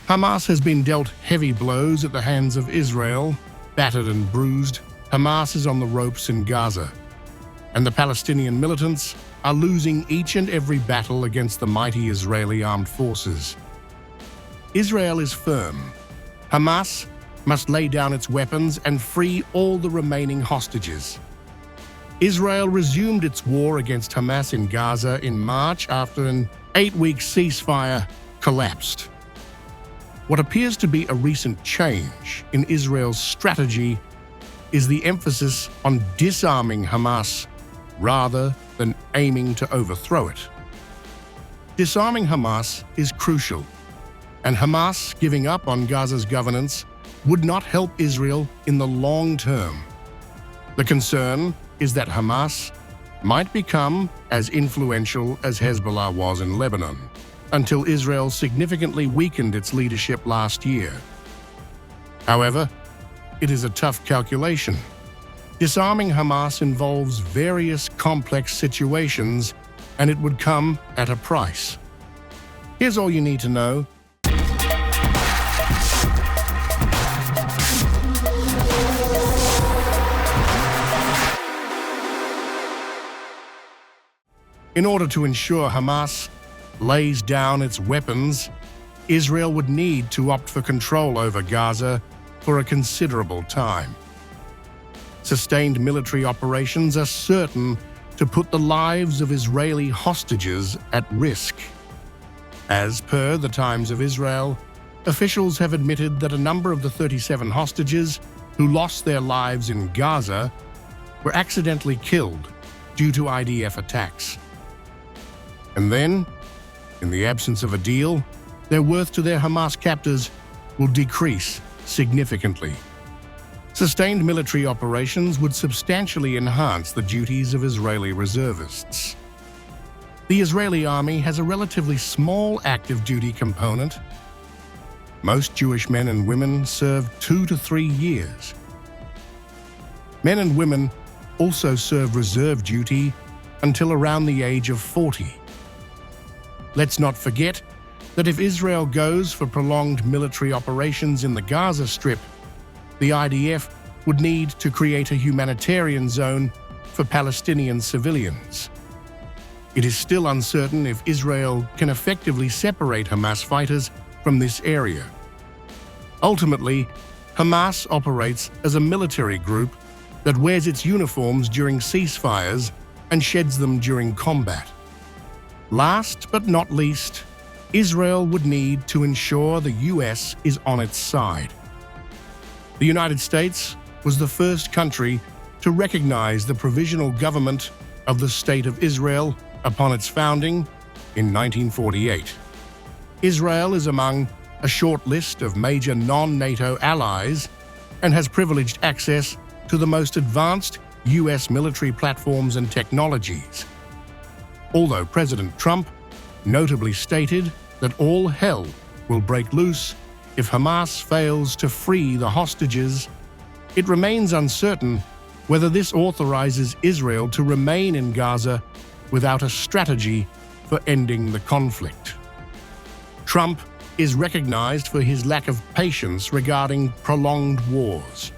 Hamas has been dealt heavy blows at the hands of Israel. Battered and bruised, Hamas is on the ropes in Gaza, and the Palestinian militants are losing each and every battle against the mighty Israeli armed forces. Israel is firm. Hamas must lay down its weapons and free all the remaining hostages. Israel resumed its war against Hamas in Gaza in March after an 8-week ceasefire collapsed. What appears to be a recent change in Israel's strategy is the emphasis on disarming Hamas rather than aiming to overthrow it. Disarming Hamas is crucial, and Hamas giving up on Gaza's governance would not help Israel in the long term. The concern is that Hamas might become as influential as Hezbollah was in Lebanon, until Israel significantly weakened its leadership last year. However, it is a tough calculation. Disarming Hamas involves various complex situations, and it would come at a price. Here's all you need to know. In order to ensure Hamas lays down its weapons, Israel would need to opt for control over Gaza for a considerable time. Sustained military operations are certain to put the lives of Israeli hostages at risk. As per the Times of Israel, officials have admitted that a number of the 37 hostages who lost their lives in Gaza were accidentally killed due to IDF attacks. And then, in the absence of a deal, their worth to their Hamas captors will decrease significantly. Sustained military operations would substantially enhance the duties of Israeli reservists. The Israeli army has a relatively small active duty component. Most Jewish men and women serve 2 to 3 years. Men and women also serve reserve duty until around the age of 40. Let's not forget that if Israel goes for prolonged military operations in the Gaza Strip, the IDF would need to create a humanitarian zone for Palestinian civilians. It is still uncertain if Israel can effectively separate Hamas fighters from this area. Ultimately, Hamas operates as a military group that wears its uniforms during ceasefires and sheds them during combat. Last but not least, Israel would need to ensure the US is on its side. The United States was the first country to recognize the provisional government of the State of Israel upon its founding in 1948. Israel is among a short list of major non-NATO allies and has privileged access to the most advanced US military platforms and technologies. Although President Trump notably stated that all hell will break loose if Hamas fails to free the hostages, it remains uncertain whether this authorizes Israel to remain in Gaza without a strategy for ending the conflict. Trump is recognized for his lack of patience regarding prolonged wars.